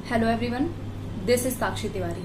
Hello everyone, this is Sakshi Tiwari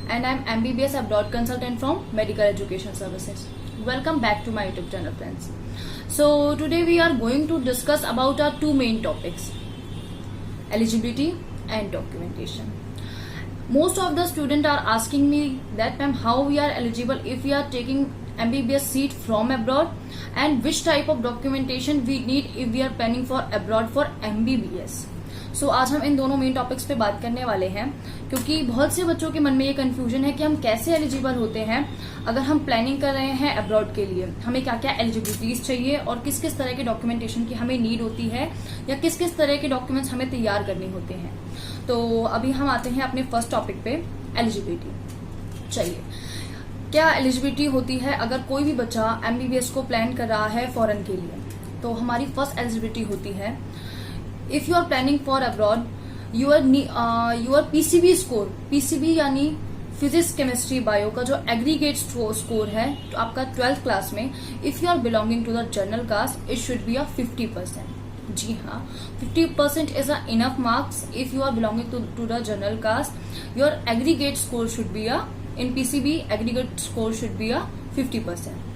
and I am MBBS Abroad Consultant from Medical Education Services. Welcome back to my YouTube channel, friends. So today we are going to discuss about our two main topics, eligibility and documentation. Most of the students are asking me that ma'am, how we are eligible if we are taking MBBS seat from abroad and which type of documentation we need if we are planning for abroad for MBBS. सो आज हम इन दोनों main topics पे बात करने वाले हैं क्योंकि बहुत से बच्चों के मन में ये कंफ्यूजन है कि हम कैसे एलिजिबल होते हैं अगर हम प्लानिंग कर रहे हैं अब्रॉड के लिए, हमें क्या क्या एलिजिबिलिटीज चाहिए और किस किस तरह के डॉक्यूमेंटेशन की हमें नीड होती है या किस किस तरह के डॉक्यूमेंट्स हमें तैयार करने होते हैं। तो अभी हम आते हैं अपने फर्स्ट टॉपिक पे, एलिजिबिलिटी। चलिए, क्या एलिजिबिलिटी होती है अगर कोई भी बच्चा MBBS को प्लान कर रहा है फॉरेन के लिए। तो हमारी फर्स्ट एलिजिबिलिटी होती है, if you are planning for abroad, your PCB score, PCB यानी फिजिक्स केमिस्ट्री बायो का जो एग्रीगेट स्कोर है तो आपका 12th क्लास में, if you are belonging to the general caste, it should be 50%। जी हाँ, 50% is a enough marks if you are belonging to the general caste. Your aggregate score should be in PCB aggregate score should be 50%।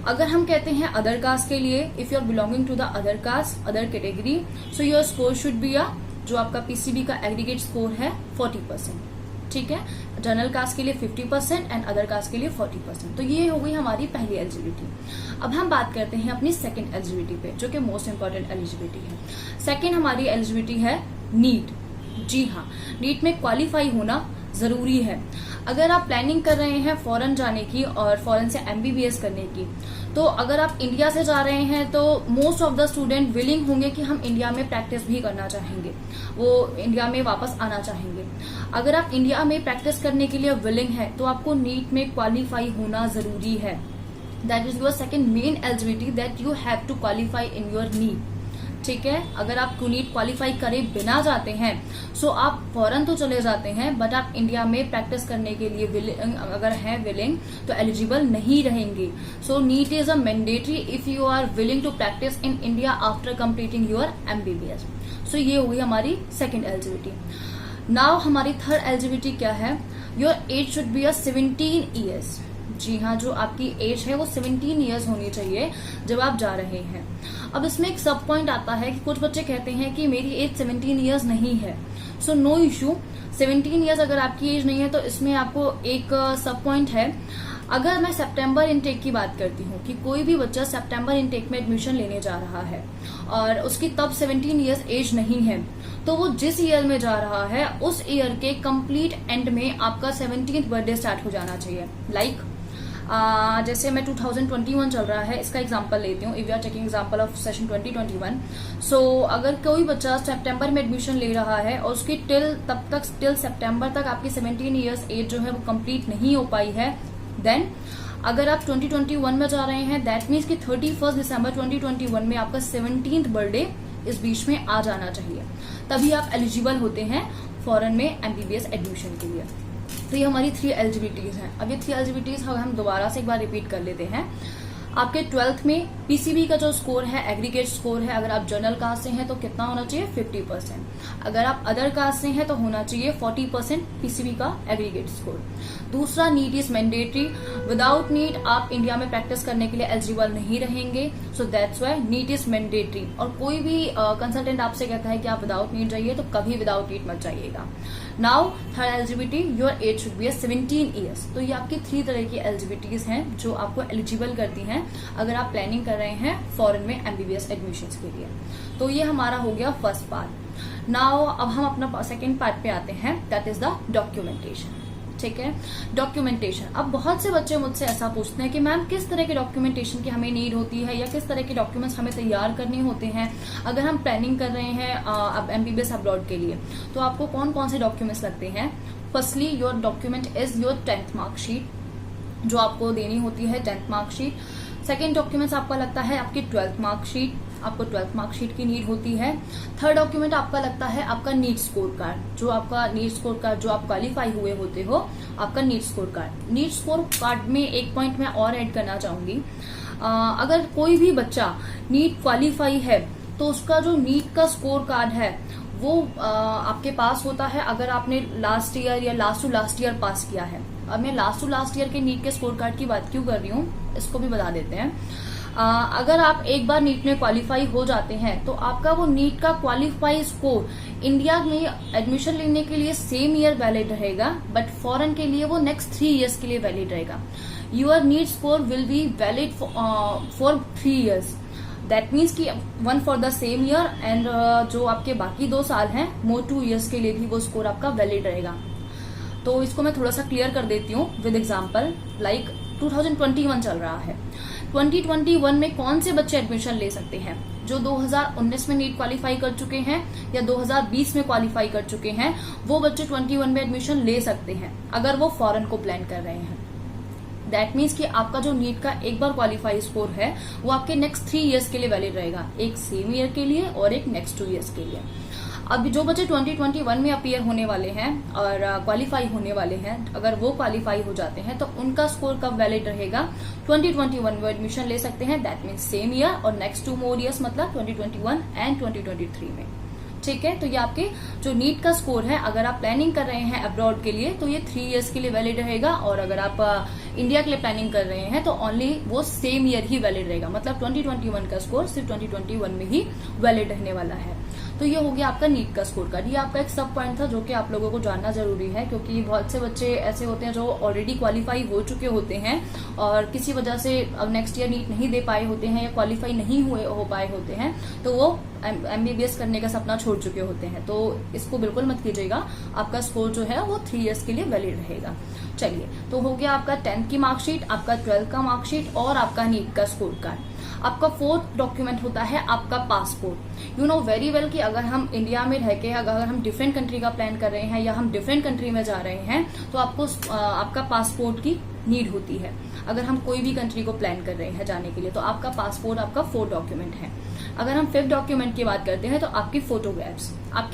अगर हम कहते हैं other caste के लिए, if you are belonging to the other caste, other category, so your score should be जो आपका PCB का aggregate score है 40%। ठीक है, जनरल कास्ट के लिए 50% एंड अदर कास्ट के लिए 40%। तो ये हो गई हमारी पहली एलिजिबिलिटी। अब हम बात करते हैं अपनी सेकंड एलिजिबिलिटी पे, जो कि मोस्ट इंपॉर्टेंट एलिजिबिलिटी है। सेकंड हमारी एलिजिबिलिटी है नीट। जी हाँ, नीट में क्वालिफाई होना जरूरी है। अगर आप प्लानिंग कर रहे हैं फॉरेन जाने की और फॉरेन से MBBS करने की, तो अगर आप इंडिया से जा रहे हैं तो most of the student willing होंगे कि हम इंडिया में प्रैक्टिस भी करना चाहेंगे, वो इंडिया में वापस आना चाहेंगे। अगर आप इंडिया में प्रैक्टिस करने के लिए विलिंग है तो आपको नीट में क्वालिफाई होना जरूरी है। That is your second main eligibility, that you have to qualify in your NEET. ठीक है, अगर आप नीट क्वालिफाई करे बिना जाते हैं सो आप फॉरेन तो चले जाते हैं बट आप इंडिया में प्रैक्टिस करने के लिए अगर हैं विलिंग तो एलिजिबल नहीं रहेंगे। So NEET is a mandatory if you are willing to practise in India after completing your MBBS। So ये हुई हमारी सेकेंड एलिजिबिलिटी। नाउ हमारी थर्ड एलिजिबिलिटी क्या है, your age should be 17 years. जी हाँ, जो आपकी एज है वो 17 ईयर्स होनी चाहिए जब आप जा रहे हैं। अब इसमें एक सब पॉइंट आता है कि कुछ बच्चे कहते हैं कि मेरी एज 17 ईयर्स नहीं है। सो नो इश्यू, 17 ईयर्स अगर आपकी एज नहीं है तो इसमें आपको एक सब पॉइंट है। अगर मैं सितंबर इनटेक की बात करती हूँ कि कोई भी बच्चा सितंबर इनटेक में एडमिशन लेने जा रहा है और उसकी तब 17 ईयर्स एज नहीं है, तो वो जिस ईयर में जा रहा है उस ईयर के कंप्लीट एंड में आपका 17th बर्थडे स्टार्ट हो जाना चाहिए। लाइक जैसे मैं 2021 चल रहा है, इसका एग्जांपल लेती हूँ। If you are taking example of session 2021, so अगर कोई बच्चा सितंबर में एडमिशन ले रहा है और उसकी टिल सितंबर तक आपकी 17 ईयर्स एज जो है वो कंप्लीट नहीं हो पाई है, देन अगर आप 2021 में जा रहे हैं दैट मीन्स कि 31 दिसंबर 2021 में आपका 17th बर्थडे इस बीच में आ जाना चाहिए, तभी आप एलिजिबल होते हैं फॉरेन में MBBS एडमिशन के लिए। तो ये हमारी 3 एलिजिबिलिटीज हैं। अब ये 3 एलिजिबिलिटीज हम दोबारा से एक बार रिपीट कर लेते हैं। आपके 12th में PCB का जो स्कोर है एग्रीगेट स्कोर है, अगर आप जनरल कास्ट से हैं तो कितना होना चाहिए 50%। अगर आप अदर कास्ट से हैं तो होना चाहिए 40% PCB का एग्रीगेट स्कोर। दूसरा, NEET is mandatory. Without NEET आप इंडिया में प्रैक्टिस करने के लिए एलिजिबल नहीं रहेंगे, so that's why NEET is mandatory. और कोई भी कंसल्टेंट आपसे कहता है कि आप विदाउट नीट जाइए तो कभी विदाउट नीट मत जाइएगा। Now third eligibility, your age should be 17 years. तो ये आपकी 3 तरह की एलिजिबिलिटीज हैं जो आपको एलिजिबल करती हैं अगर आप प्लानिंग कर रहे हैं फॉरेन में MBBS एडमिशंस के लिए। तो ये हमारा हो गया फर्स्ट पार्ट। नाउ अब हम अपना सेकेंड पार्ट पे आते हैं, दैट इज द डॉक्यूमेंटेशन। ठीक है, डॉक्यूमेंटेशन। अब बहुत से बच्चे मुझसे ऐसा पूछते हैं कि मैम किस तरह के डॉक्यूमेंटेशन की हमें नीड होती है या किस तरह के डॉक्यूमेंट्स हमें तैयार करने होते हैं अगर हम प्लानिंग कर रहे हैं अब MBBS अब्रॉड के लिए, तो आपको कौन कौन से डॉक्यूमेंट्स लगते हैं। Firstly, your document is your 10th marksheet, जो आपको देनी होती है 10th मार्कशीट। सेकेंड डॉक्यूमेंट्स आपका लगता है आपकी 12th मार्कशीट, आपको 12th मार्कशीट की नीड होती है। थर्ड डॉक्यूमेंट आपका लगता है आपका नीट स्कोर कार्ड, जो आपका नीट स्कोर कार्ड जो आप क्वालिफाई हुए होते हो, आपका NEET score card. NEET score card में एक पॉइंट मैं और ऐड करना चाहूंगी, अगर कोई भी बच्चा नीट क्वालिफाई है तो उसका जो नीट का स्कोर कार्ड है वो आपके पास होता है अगर आपने लास्ट ईयर या लास्ट टू लास्ट ईयर पास किया है। अब मैं लास्ट टू लास्ट ईयर के नीट के स्कोर कार्ड की बात क्यों कर रही हूँ, इसको भी बता देते हैं। अगर आप एक बार नीट में क्वालिफाई हो जाते हैं तो आपका वो नीट का क्वालिफाई स्कोर इंडिया में एडमिशन लेने के लिए सेम ईयर वैलिड रहेगा, बट फॉरेन के लिए वो नेक्स्ट 3 इयर्स के लिए वैलिड रहेगा। Your NEET score will be valid for 3 years. That means कि 1 for the same year and जो आपके बाकी 2 साल हैं मोर 2 इयर्स के लिए भी वो स्कोर आपका वैलिड रहेगा। तो इसको मैं थोड़ा सा क्लियर कर देती हूँ विद एग्जाम्पल। लाइक 2021 चल रहा है, 2021 में कौन से बच्चे एडमिशन ले सकते हैं? जो 2019 में नीट क्वालिफाई कर चुके हैं या 2020 में क्वालिफाई कर चुके हैं, वो बच्चे 21 में एडमिशन ले सकते हैं अगर वो फॉरेन को प्लान कर रहे हैं। दैट मीन्स कि आपका जो नीट का एक बार क्वालिफाई स्कोर है वो आपके नेक्स्ट 3 इयर्स के लिए वैलिड रहेगा, एक सेम ईयर के लिए और एक नेक्स्ट 2 इयर्स के लिए। अब जो बच्चे 2021 में अपीयर होने वाले हैं और क्वालिफाई होने वाले हैं, अगर वो क्वालिफाई हो जाते हैं तो उनका स्कोर कब वैलिड रहेगा? 2021 में एडमिशन ले सकते हैं, दैट मीन्स सेम ईयर और नेक्स्ट 2 मोर ईयर्स, मतलब 2021 एंड 2023 में। ठीक है, तो ये आपके जो नीट का स्कोर है, अगर आप प्लानिंग कर रहे हैं अब्रॉड के लिए तो ये 3 इयर्स के लिए वैलिड रहेगा, और अगर आप इंडिया के लिए प्लानिंग कर रहे हैं तो ओनली वो सेम ईयर ही वैलिड रहेगा, मतलब 2021 का स्कोर सिर्फ 2021 में ही वैलिड रहने वाला है। तो ये हो गया आपका नीट का स्कोर कार्ड। ये आपका एक सब पॉइंट था जो कि आप लोगों को जानना जरूरी है, क्योंकि बहुत से बच्चे ऐसे होते हैं जो ऑलरेडी क्वालिफाई हो चुके होते हैं और किसी वजह से अब नेक्स्ट ईयर नीट नहीं दे पाए होते हैं या क्वालिफाई नहीं हो पाए होते हैं, तो वो MBBS करने का सपना छोड़ चुके होते हैं। तो इसको बिल्कुल मत कीजिएगा, आपका स्कोर जो है वो 3 इयर्स के लिए वैलिड रहेगा। चलिए, तो हो गया आपका 10th की मार्कशीट, आपका 12th का मार्कशीट और आपका नीट का स्कोर कार्ड। आपका 4th डॉक्यूमेंट होता है आपका passport. You know very well कि अगर हम इंडिया में रह के अगर हम डिफरेंट कंट्री का प्लान कर रहे हैं या हम डिफरेंट कंट्री में जा रहे हैं तो आपको आपका पासपोर्ट की नीड होती है। अगर हम कोई भी कंट्री को प्लान कर रहे हैं जाने के लिए तो आपका पासपोर्ट आपका 4th डॉक्यूमेंट है। अगर हम 5th डॉक्यूमेंट की बात करते हैं तो आपकी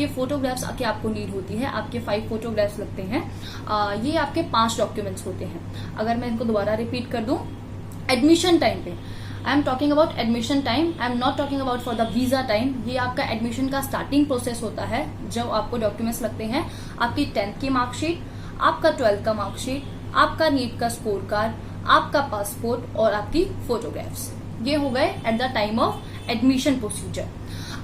फोटोग्राफ्स की आपको नीड होती है। आपके 5 फोटोग्राफ्स लगते हैं। ये आपके 5 डॉक्यूमेंट्स होते हैं। अगर मैं इनको दोबारा रिपीट कर दूं, एडमिशन टाइम पे I am talking about admission time, I am not talking about for the visa time. ये आपका एडमिशन का स्टार्टिंग प्रोसेस होता है जब आपको डॉक्यूमेंट्स लगते हैं। आपकी 10th की मार्कशीट, आपका 12th का मार्कशीट, आपका नीट का स्कोर कार्ड, आपका पासपोर्ट और आपकी फोटोग्राफ्स। ये हो गए at the time of admission procedure.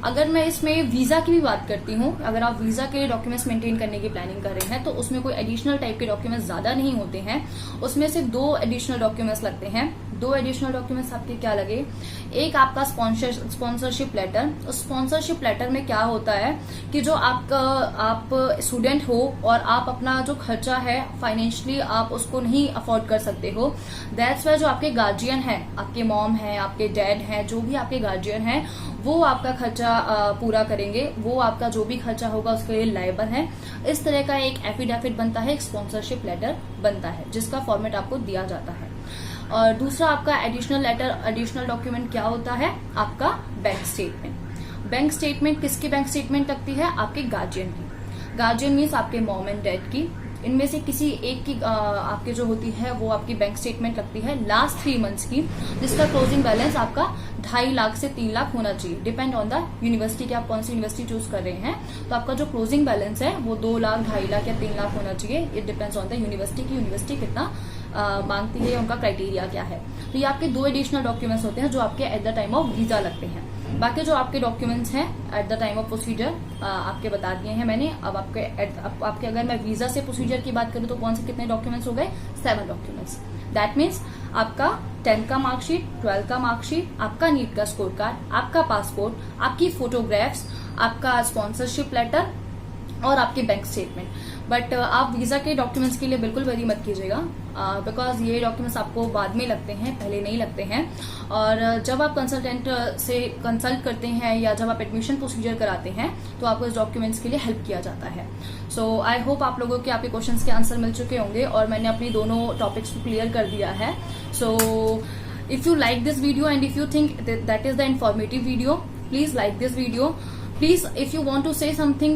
अगर मैं इसमें वीजा की भी बात करती हूँ, अगर आप वीजा के डॉक्यूमेंट्स मेंटेन करने की प्लानिंग कर रहे हैं तो उसमें कोई एडिशनल टाइप के डॉक्यूमेंट्स ज्यादा नहीं होते हैं। उसमें सिर्फ 2 एडिशनल डॉक्यूमेंट्स लगते हैं। 2 एडिशनल डॉक्यूमेंट्स आपके क्या लगे? एक आपका स्पॉन्सरशिप लेटर। उस स्पॉन्सरशिप लेटर में क्या होता है कि जो आप स्टूडेंट हो और आप अपना जो खर्चा है फाइनेंशियली आप उसको नहीं अफोर्ड कर सकते हो, दैट्स वाई जो आपके गार्जियन है, आपके मॉम है, आपके डैड है, जो भी आपके गार्जियन है वो आपका खर्चा पूरा करेंगे। वो आपका जो भी खर्चा होगा उसके लिए लायबल है। इस तरह का एक एफिडेविट बनता है, एक स्पॉन्सरशिप लेटर बनता है जिसका फॉर्मेट आपको दिया जाता है। और दूसरा आपका एडिशनल डॉक्यूमेंट क्या होता है? आपका बैंक स्टेटमेंट। बैंक स्टेटमेंट किसकी बैंक स्टेटमेंट लगती है? आपके गार्जियन की। गार्जियन मीन्स आपके मॉम एंड डैड की। इनमें से किसी एक की आपके जो होती है वो आपकी बैंक स्टेटमेंट लगती है लास्ट 3 मंथ्स की, जिसका क्लोजिंग बैलेंस आपका 2.5 लाख से 3 लाख होना चाहिए, डिपेंड ऑन द यूनिवर्सिटी कि आप कौन सी यूनिवर्सिटी चूज कर रहे हैं। तो आपका जो क्लोजिंग बैलेंस है वो 2 लाख, 2.5 लाख या 3 लाख होना चाहिए। It depends on the university की यूनिवर्सिटी कितना मांगती है, उनका क्राइटेरिया क्या है। तो ये आपके 2 एडिशनल डॉक्यूमेंट्स होते हैं जो आपके at the time of visa लगते हैं। बाकी जो आपके डॉक्यूमेंट्स हैं at the time of procedure आपके बता दिए हैं मैंने। अब आपके अगर मैं वीजा से प्रोसीजर की बात करूं तो कौन से कितने डॉक्यूमेंट्स हो गए? 7 डॉक्यूमेंट्स। दैट मीन्स आपका 10th का मार्कशीट, 12th का मार्कशीट, आपका नीट का स्कोर कार्ड, आपका पासपोर्ट, आपकी फोटोग्राफ्स, आपका स्पॉन्सरशिप लेटर और आपके बैंक स्टेटमेंट। बट आप वीजा के डॉक्यूमेंट्स के लिए बिल्कुल वरी मत कीजिएगा, बिकॉज ये डॉक्यूमेंट्स आपको बाद में लगते हैं, पहले नहीं लगते हैं। और जब आप कंसल्टेंट से कंसल्ट करते हैं या जब आप एडमिशन प्रोसीजर कराते हैं तो आपको इस डॉक्यूमेंट्स के लिए हेल्प किया जाता है। सो आई होप आप लोगों के आपके क्वेश्चंस के आंसर मिल चुके होंगे और मैंने अपनी दोनों टॉपिक्स को क्लियर कर दिया है। So if you like this video and if you think that is the informative video, please like this video. Please, if you want to say something,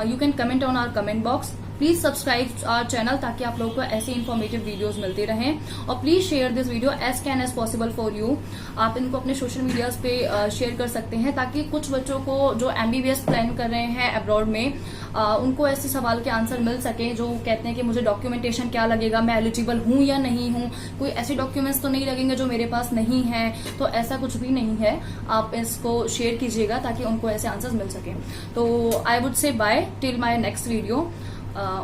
you can comment on our comment box. Please subscribe our channel ताकि आप लोगों को ऐसी informative videos मिलती रहें। और please share this video as can as possible for you. आप इनको अपने सोशल मीडियाज पे शेयर कर सकते हैं ताकि कुछ बच्चों को जो MBBS प्लान कर रहे हैं अब्रॉड में उनको ऐसे सवाल के आंसर मिल सके, जो कहते हैं कि मुझे डॉक्यूमेंटेशन क्या लगेगा, मैं एलिजिबल हूं या नहीं हूं, कोई ऐसे डॉक्यूमेंट्स तो नहीं लगेंगे जो मेरे पास नहीं है। तो ऐसा कुछ भी नहीं है, आप इसको शेयर कीजिएगा ताकि उनको ऐसे आंसर्स मिल सके। तो I would say bye till my next video.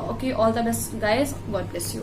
Okay, all the best guys, God bless you.